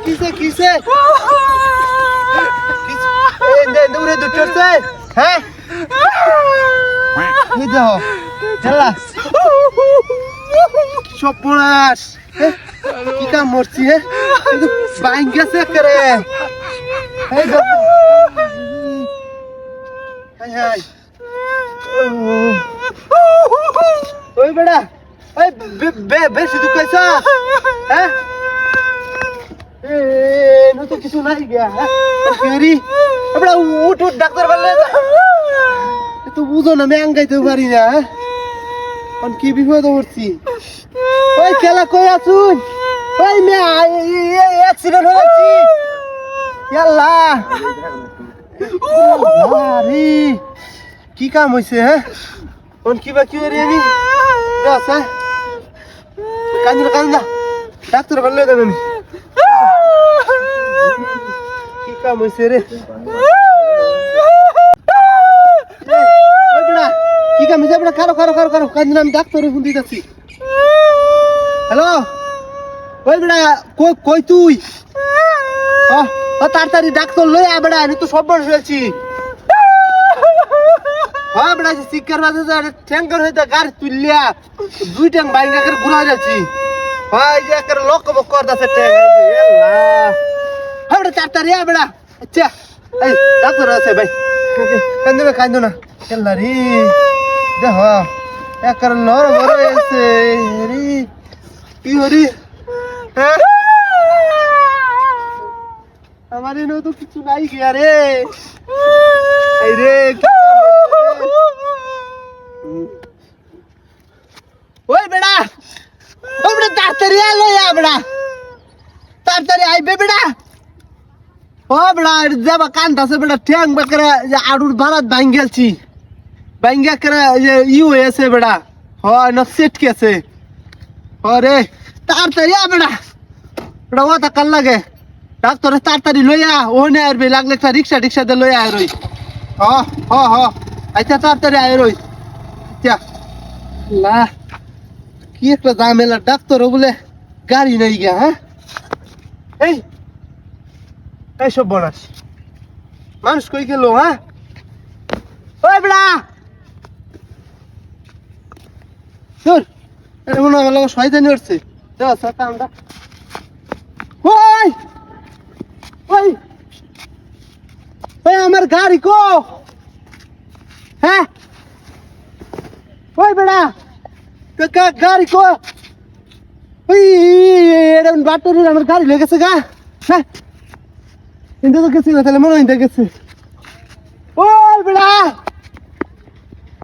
কিসে কিসে দৌড়ে দুটোরছে হ্যাঁ এই দেখো চলা সপনাস কি কাম মরছি হ্যাঁ বাইং গেছে করে এই দেখো হাই হাই ওই বেড়া ওই বেশি দুকাইছ হ্যাঁ নো তো কিছু নাই গিয়া ফেরি এবড়া উঠ উঠ ডাক্তার বললে তো বুঝো না আমি আঙ্গাইতে পারি না কোন কি বিপদ হচ্ছে ওই খেলা কই আছুন ওই মে অ্যাক্সিডেন্ট হয়েছে আল্লাহ আরে কি কাম হইছে হ্যাঁ কোন কি বাকি রে আমি দাস হ্যাঁ কান্দা ডাক্তার বললে দেবেন কি কাম হইছে রে ওই বড়া কি কাম হইছে বড়া কারো কান্দা আমি ডাক্তারে ফোন দিতেছি হ্যালো ওই বড়া কই তুই তাড়াতাড়ি ডাক্তার লই আ বড়া আমি তো সব বড় হয়েছি হ্যাঁ বড়া শিকার বাজে ট্যাঙ্কার হইতে গাড়ি তুললিয়া দুই ট্যাঙ্ক বাইঙ্গা করে ঘুরা যাচ্ছি হয় যে করে লোক বকর দাসে ট্যাঙ্ক আল্লাহ হ্যাঁ বড়া তাড়াতাড়ি আ বড়া আচ্ছা এই ডাক্তার আছে ভাই কান্দো না আল্লাহ রে দেখ একার লড় বড় আছে রে কি হরি হ্যাঁ আমার এনে তো কিছু নাই গিয়া রে এই রে ওই বেড়া তাড়াতাড়ি আলো বেড়া তাড়াতাড়ি আইবে বেড়া ও বেড়া যাবা কান্দাছে বেড়া ঠ্যাং বেকরে আড়ুর ভাড়াত ভাঙ গেলছি ভাঙ্গা করে ইউ হয়েছে বেড়া হয় না সেট কেছে রে তাড়াতাড়ি আ বেড়া বেড়া ও তা কাল লাগে ডাক্তার তাড়াতাড়ি লইয়া ওনে আরবে লাগলে একটা রিক্সা দে লইয়া আয় রই হ আচ্ছা তাড়াতাড়ি আয় রই আচ্ছা লা কি একটা ঝামেলা ডাক্তার বলে গাড়ি নাই গিয়া হ্যাঁ এই সব বলাস মানুষ কই গেল হ্যাঁ ওই বেড়া তোর এটা মনে হয় আমার শয়তানি উঠছে দেওয়া স্যার কামটা ওই ওই ওই আমার গাড়ি কো হ্যাঁ ওই বেড়া গাড়ি কো ওই এরকম বাট্টরি আমার গাড়ি লেগেছে গা হ্যাঁ কিন্তু তো গেছি না তাহলে মনে হয় গেছে ওই বেড়া